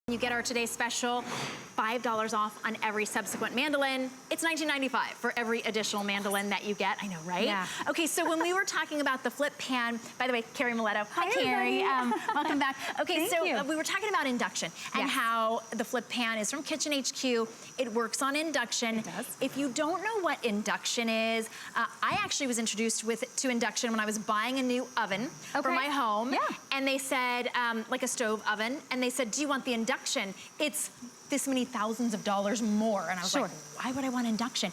You get our today's special, $5 off on every subsequent mandolin. It's $19.95 for every additional mandolin that you get. I know, right? Yeah. Okay, so when we were talking about the flip pan, by the way, Carrie Miletto. Hi, Carrie. Welcome back. Okay, Thank you. We were talking about induction and how the flip pan is from Kitchen HQ. It works on induction. It does. If you don't know what induction is, I actually was introduced to induction when I was buying a new oven for my home. Yeah. And they said, like a stove oven, and they said, do you want the induction? It's this many thousands of dollars more. And I was like, why would I want induction?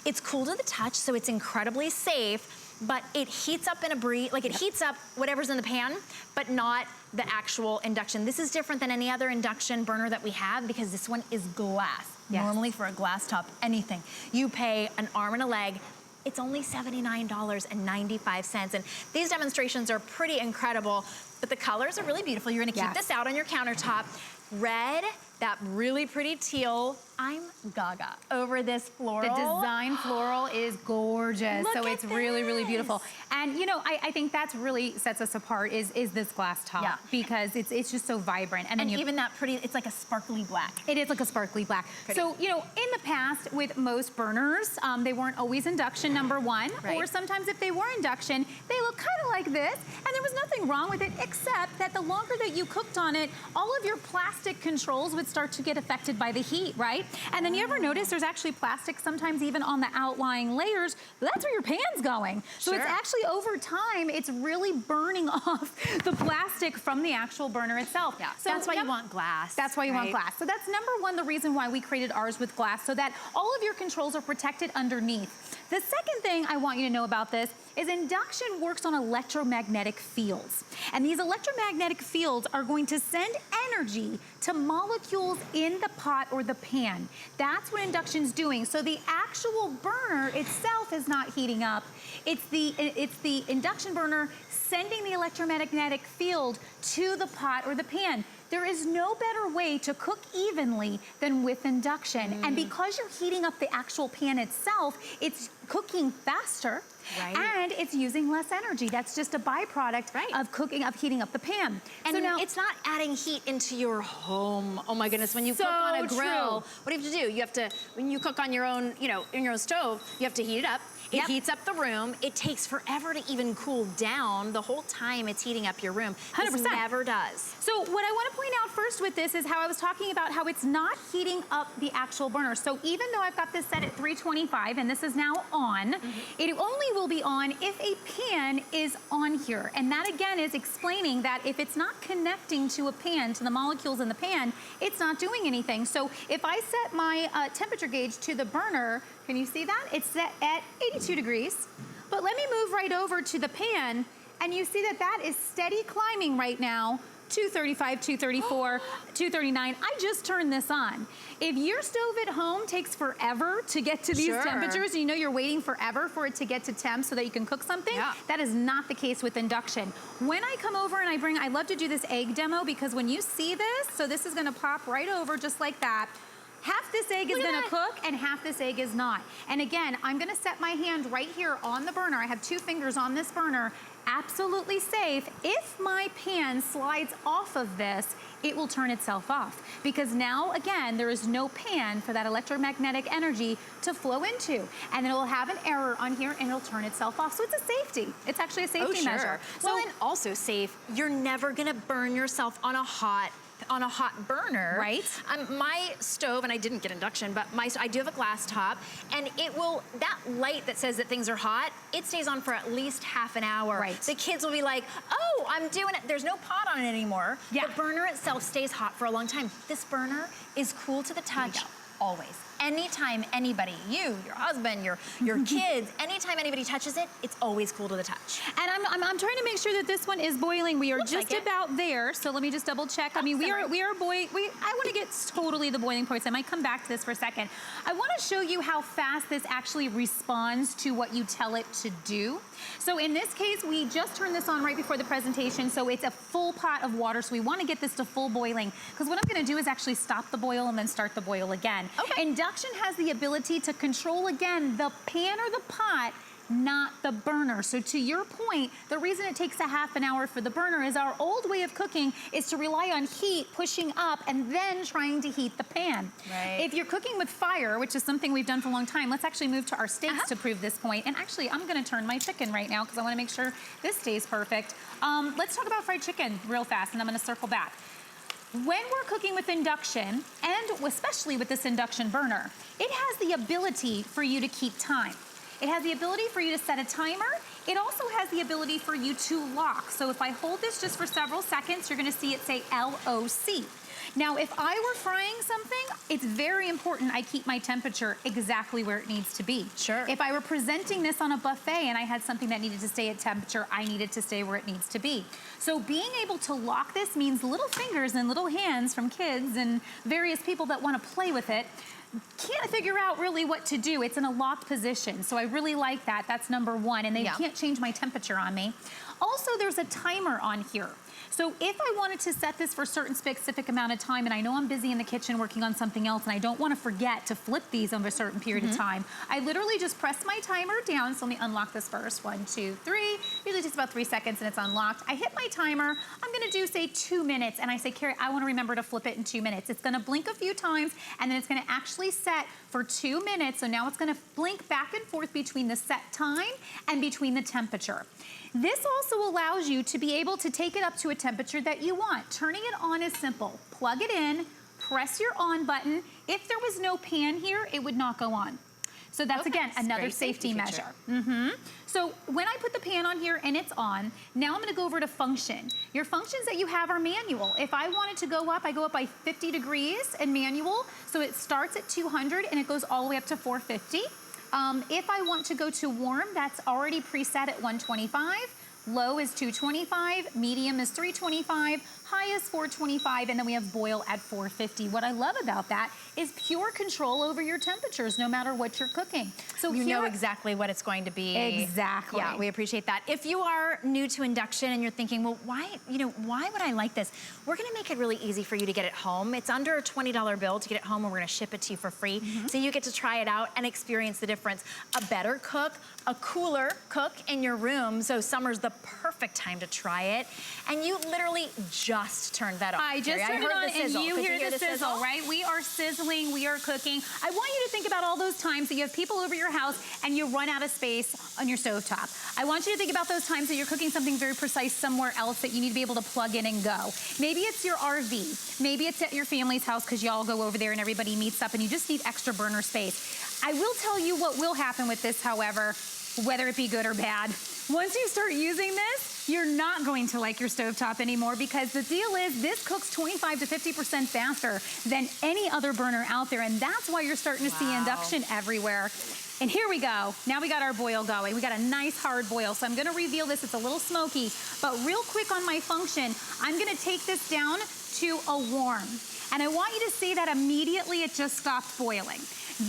It's cool to the touch, so it's incredibly safe, but it heats up in a breeze, like it heats up whatever's in the pan, but not the actual induction. This is different than any other induction burner that we have because this one is glass. Normally for a glass top, anything, you pay an arm and a leg. It's only $79.95. And these demonstrations are pretty incredible, but the colors are really beautiful. You're gonna keep this out on your countertop. Red, that really pretty teal. I'm gaga over this floral. The design floral is gorgeous. Look so it's really, really beautiful. And you know, I think that's really sets us apart is this glass top because it's just so vibrant. And then even that pretty, it's like a sparkly black. It is like a sparkly black. Pretty. So, you know, in the past with most burners, they weren't always induction, number one, or sometimes if they were induction, they look kind of like this, and there was nothing wrong with it except that the longer that you cooked on it, all of your plastic controls would start to get affected by the heat, right? And then you ever notice there's actually plastic sometimes even on the outlying layers, that's where your pan's going. So it's actually over time, it's really burning off the plastic from the actual burner itself. So that's why you want glass. That's why you want glass. So that's number one, the reason why we created ours with glass, so that all of your controls are protected underneath. The second thing I want you to know about this is induction works on electromagnetic fields. And these electromagnetic fields are going to send energy to molecules in the pot or the pan. That's what induction's doing. So the actual burner itself is not heating up. It's the induction burner sending the electromagnetic field to the pot or the pan. There is no better way to cook evenly than with induction. And because you're heating up the actual pan itself, it's cooking faster and it's using less energy. That's just a byproduct of cooking, of heating up the pan. And so now, it's not adding heat into your home. Oh my goodness, when you cook on a grill, what do you have to do? You have to, when you cook on your own, you know, in your own stove, you have to heat it up. It heats up the room. It takes forever to even cool down the whole time it's heating up your room. 100%. This never does. So what I want to point out first with this is how I was talking about how it's not heating up the actual burner. So even though I've got this set at 325 and this is now on, it only will be on if a pan is on here. And that again is explaining that if it's not connecting to a pan, to the molecules in the pan, it's not doing anything. So if I set my temperature gauge to the burner, can you see that? It's set at 82 degrees. But let me move right over to the pan, and you see that that is steady climbing right now. 235, 234, 239. I just turned this on. If your stove at home takes forever to get to these temperatures, and you know you're waiting forever for it to get to temp so that you can cook something, that is not the case with induction. When I come over and I love to do this egg demo because when you see this, so this is gonna pop right over just like that. Half this egg is gonna cook and half this egg is not. And again, I'm gonna set my hand right here on the burner. I have 2 fingers on this burner. Absolutely safe. If my pan slides off of this, it will turn itself off. Because now, again, there is no pan for that electromagnetic energy to flow into. And it'll have an error on here and it'll turn itself off. So it's a safety. It's actually a safety measure. Well, and also safe, you're never gonna burn yourself on a hot burner. Right. My stove, and I didn't get induction, but I do have a glass top, and it will, that light that says that things are hot, it stays on for at least half an hour. Right. The kids will be like, oh, I'm doing it. There's no pot on it anymore. The burner itself stays hot for a long time. This burner is cool to the touch always. Anytime anybody, you, your husband, your kids, anytime anybody touches it, it's always cool to the touch. And I'm trying to make sure that this one is boiling. We are just about there, so let me just double check. I mean, we are boiling. I want to get totally the boiling points. I might come back to this for a second. I want to show you how fast this actually responds to what you tell it to do. So in this case, we just turned this on right before the presentation, so it's a full pot of water, so we want to get this to full boiling, because what I'm going to do is actually stop the boil and then start the boil again. Induction has the ability to control, again, the pan or the pot not the burner. So to your point, the reason it takes a half an hour for the burner is our old way of cooking is to rely on heat pushing up and then trying to heat the pan. Right. If you're cooking with fire, which is something we've done for a long time, let's actually move to our steaks to prove this point. And actually, I'm gonna turn my chicken right now because I wanna make sure this stays perfect. Let's talk about fried chicken real fast, and I'm gonna circle back. When we're cooking with induction, and especially with this induction burner, it has the ability for you to keep time. It has the ability for you to set a timer. It also has the ability for you to lock. So if I hold this just for several seconds, you're gonna see it say LOC. Now, if I were frying something, it's very important I keep my temperature exactly where it needs to be. Sure. If I were presenting this on a buffet and I had something that needed to stay at temperature, I needed to stay where it needs to be. So being able to lock this means little fingers and little hands from kids and various people that want to play with it can't figure out really what to do. It's in a locked position. So I really like that. That's number one. And they can't change my temperature on me. Also, there's a timer on here. So if I wanted to set this for a certain specific amount of time, and I know I'm busy in the kitchen working on something else, and I don't want to forget to flip these over a certain period of time, I literally just press my timer down. So let me unlock this first. 1, 2, 3. Usually takes about 3 seconds and it's unlocked. I hit my timer. I'm going to do, say, 2 minutes. And I say, Carrie, I want to remember to flip it in 2 minutes. It's going to blink a few times, and then it's going to actually set for 2 minutes. So now it's going to blink back and forth between the set time and between the temperature. This also allows you to be able to take it up to a temperature that you want. Turning it on is simple. Plug it in, press your on button. If there was no pan here, it would not go on. So that's, again, another safety measure. So when I put the pan on here and it's on, now I'm gonna go over to function. Your functions that you have are manual. If I wanted to go up, I go up by 50 degrees in manual. So it starts at 200 and it goes all the way up to 450. If I want to go to warm, that's already preset at 125. Low is 225, medium is 325, high is 425, and then we have boil at 450. What I love about that is pure control over your temperatures, no matter what you're cooking. So you know exactly what it's going to be. Exactly. Yeah, we appreciate that. If you are new to induction and you're thinking, well, why would I like this? We're gonna make it really easy for you to get it home. It's under a $20 bill to get it home, and we're gonna ship it to you for free. So you get to try it out and experience the difference. A better cook, a cooler cook in your room, so summer's the perfect time to try it. And you literally just turned that on. I just turned it on, and you hear the sizzle, right? We are sizzling, we are cooking. I want you to think about all those times that you have people over your house and you run out of space on your stovetop. I want you to think about those times that you're cooking something very precise somewhere else that you need to be able to plug in and go. Maybe it's your RV. Maybe it's at your family's house because y'all go over there and everybody meets up and you just need extra burner space. I will tell you what will happen with this, however, whether it be good or bad. Once you start using this, you're not going to like your stovetop anymore, because the deal is this cooks 25 to 50% faster than any other burner out there, and that's why you're starting to see induction everywhere. And here we go. Now we got our boil going. We got a nice hard boil. So I'm gonna reveal this. It's a little smoky, but real quick on my function, I'm gonna take this down to a warm. And I want you to see that immediately it just stopped boiling.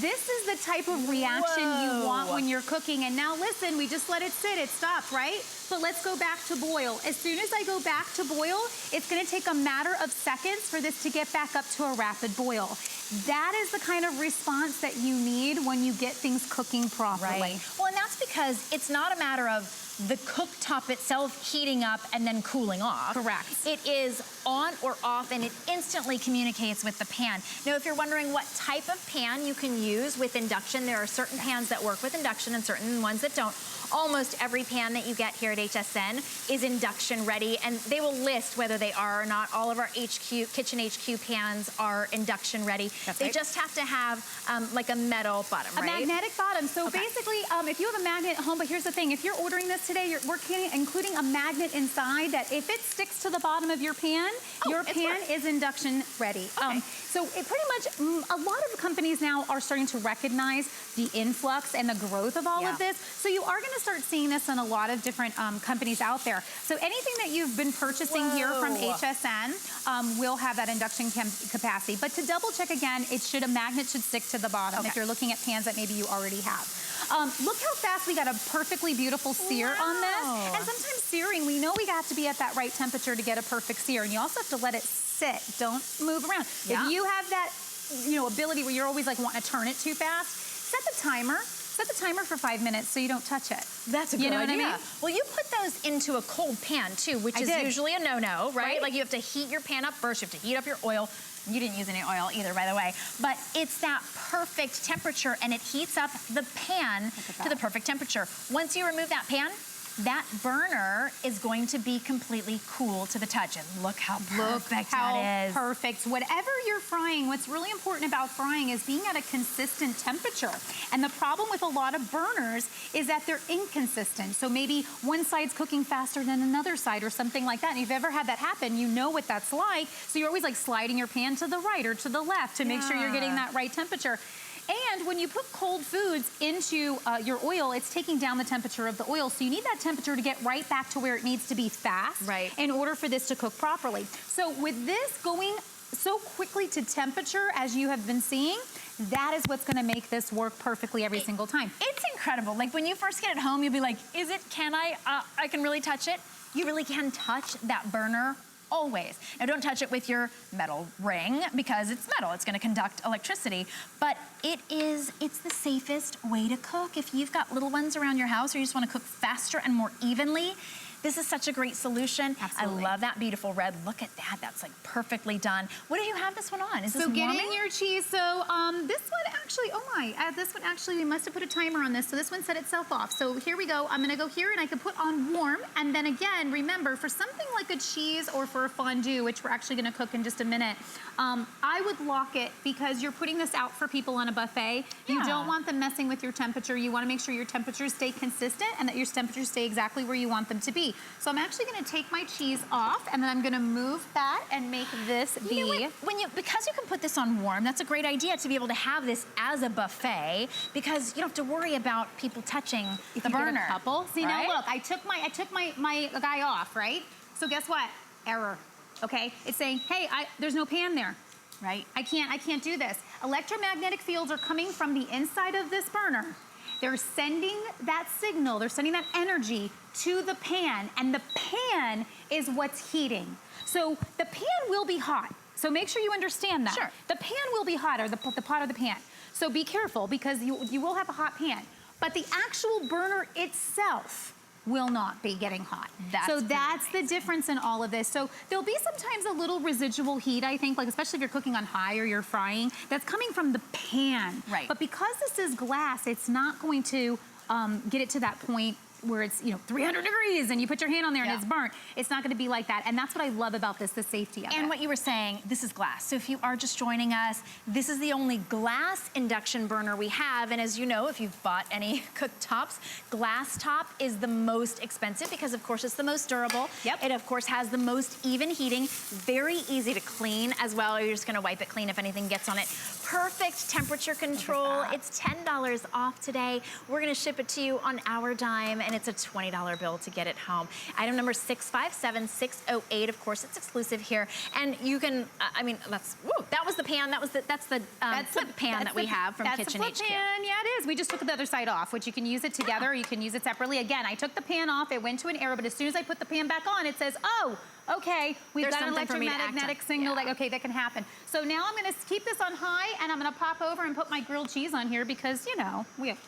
This is the type of reaction you want when you're cooking. And now listen, we just let it sit, it stopped, right? But let's go back to boil. As soon as I go back to boil, it's gonna take a matter of seconds for this to get back up to a rapid boil. That is the kind of response that you need when you get things cooking properly. Right. Well, and that's because it's not a matter of the cooktop itself heating up and then cooling off. Correct. It is on or off, and it instantly communicates with the pan. Now, if you're wondering what type of pan you can use with induction, there are certain pans that work with induction and certain ones that don't. Almost every pan that you get here at HSN is induction ready, and they will list whether they are or not. All of our kitchen HQ pans are induction ready. They just have to have like a metal bottom, right? A magnetic bottom. So basically, if you have a magnet at home, but here's the thing, if you're ordering this today, we're including a magnet inside that if it sticks to the bottom of your pan, your pan is induction ready. So it pretty much, a lot of companies now are starting to recognize the influx and the growth of all of this. So you are gonna start seeing this in a lot of different companies out there. So anything that you've been purchasing here from HSN will have that induction capacity. But to double check again, a magnet should stick to the bottom if you're looking at pans that maybe you already have. Look how fast we got a perfectly beautiful sear on this. And sometimes searing, we know we have to be at that right temperature to get a perfect sear. And you also have to let it sit. Don't move around. If you have that ability where you're always like wanting to turn it too fast, set the timer. set the timer for 5 minutes so you don't touch it. That's a good idea. What I mean? Well, you put those into a cold pan too, which is usually a no-no, right? Like you have to heat your pan up first, you have to heat up your oil. You didn't use any oil either, by the way. But it's that perfect temperature, and it heats up the pan to the perfect temperature. Once you remove that pan, that burner is going to be completely cool to the touch. And look how perfect that is. Perfect. Whatever you're frying, what's really important about frying is being at a consistent temperature. And the problem with a lot of burners is that they're inconsistent. So maybe one side's cooking faster than another side or something like that. And if you've ever had that happen, you know what that's like. So you're always like sliding your pan to the right or to the left to make sure you're getting that right temperature. And when you put cold foods into your oil, it's taking down the temperature of the oil. So you need that temperature to get right back to where it needs to be fast in order for this to cook properly. So with this going so quickly to temperature, as you have been seeing, that is what's gonna make this work perfectly every single time. It's incredible. Like when you first get it home, you'll be like, I can really touch it. You really can touch that burner always. Now don't touch it with your metal ring because it's metal, it's gonna conduct electricity, but it's the safest way to cook. If you've got little ones around your house or you just wanna cook faster and more evenly, this is such a great solution. Absolutely. I love that beautiful red. Look at that, that's like perfectly done. What do you have this one on? Is this warming? So getting your cheese, so this one actually, this one actually, we must have put a timer on this, so this one set itself off. So here we go, I'm gonna go here and I can put on warm, and then again, remember, for something like a cheese or for a fondue, which we're actually gonna cook in just a minute, I would lock it because you're putting this out for people on a buffet. You don't want them messing with your temperature. You wanna make sure your temperatures stay consistent and that your temperatures stay exactly where you want them to be. So I'm actually gonna take my cheese off and then I'm gonna move that and make this be. You know what? Because you can put this on warm, that's a great idea to be able to have this as a buffet because you don't have to worry about people touching the burner. See, now look, I took my guy off, right? So guess what? Error, okay? It's saying, hey, there's no pan there. Right? I can't do this. Electromagnetic fields are coming from the inside of this burner. They're sending that signal, they're sending that energy to the pan, and the pan is what's heating. So the pan will be hot. So make sure you understand that. Sure. The pan will be hot, or the pot or the pan. So be careful because you will have a hot pan. But the actual burner itself will not be getting hot. That's the difference in all of this. So there'll be sometimes a little residual heat, I think, like especially if you're cooking on high or you're frying, that's coming from the pan. Right. But because this is glass, it's not going to get it to that point where it's 300 degrees and you put your hand on there and it's burnt. It's not gonna be like that. And that's what I love about this, the safety of it. And what you were saying, this is glass. So if you are just joining us, this is the only glass induction burner we have. And as you know, if you've bought any cooktops, glass top is the most expensive because of course it's the most durable. It of course has the most even heating, very easy to clean as well. You're just gonna wipe it clean if anything gets on it. Perfect temperature control. It's $10 off today. We're gonna ship it to you on our dime, and it's a $20 bill to get it home. Item number 657608. Of course, it's exclusive here, and you can. That was the pan. That's the flip pan that we have from Kitchen HQ. That's the flip pan. Yeah, it is. We just took the other side off, which you can use it together. Or you can use it separately. Again, I took the pan off. It went to an error, but as soon as I put the pan back on, it says, "Oh, okay, we've got an electromagnetic signal." Like, okay, that can happen. So now I'm going to keep this on high, and I'm going to pop over and put my grilled cheese on here because we have.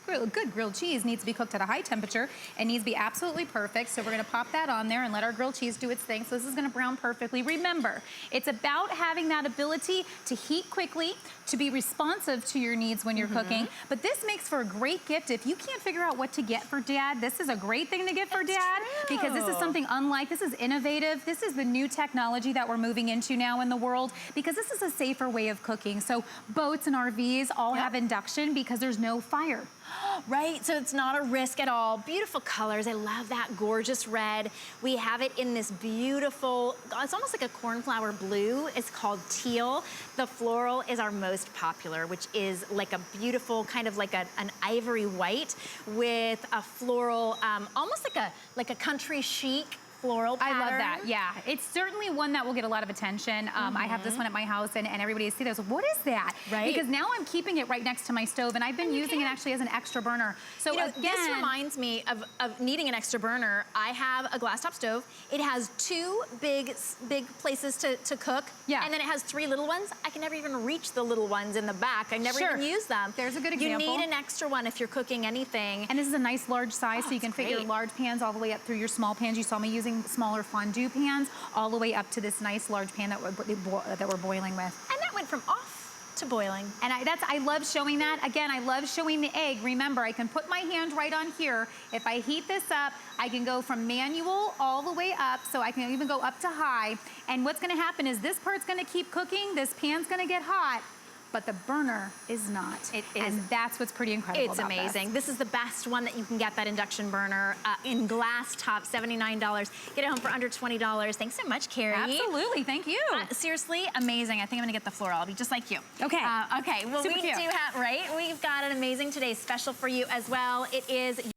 Good grilled cheese needs to be cooked at a high temperature and needs to be absolutely perfect. So we're gonna pop that on there and let our grilled cheese do its thing. So this is gonna brown perfectly. Remember, it's about having that ability to heat quickly, to be responsive to your needs when you're cooking. But this makes for a great gift. If you can't figure out what to get for Dad, this is a great thing to get for Dad because this is something unlike, this is innovative. This is the new technology that we're moving into now in the world because this is a safer way of cooking. So boats and RVs all have induction because there's no fire. Right, so it's not a risk at all. Beautiful colors, I love that gorgeous red. We have it in this beautiful, it's almost like a cornflower blue. It's called teal. The floral is our most popular, which is like a beautiful, kind of like an ivory white with a floral, almost like a country chic floral pattern. I love that, yeah. It's certainly one that will get a lot of attention. I have this one at my house, and everybody sees this. What is that? Right. Because now I'm keeping it right next to my stove, and I've been using it actually as an extra burner. So again, this reminds me of needing an extra burner. I have a glass top stove. It has 2 big places to cook, and then it has 3 little ones. I can never even reach the little ones in the back. I never even use them. There's a good example. You need an extra one if you're cooking anything. And this is a nice large size, so you can fit your large pans all the way up through your small pans. You saw me using smaller fondue pans all the way up to this nice large pan that we're boiling with. And that went from off to boiling. And I love showing that. Again, I love showing the egg. Remember, I can put my hand right on here. If I heat this up, I can go from manual all the way up, so I can even go up to high. And what's gonna happen is this part's gonna keep cooking, this pan's gonna get hot, but the burner is not. It is. And that's what's pretty incredible It's about amazing. This is the best one that you can get, that induction burner in glass top, $79. Get it home for under $20. Thanks so much, Carrie. Absolutely, thank you. Seriously, amazing. I think I'm gonna get the floral. I'll be just like you. Okay. Okay, well, Super cute. we've got an amazing today's special for you as well. It is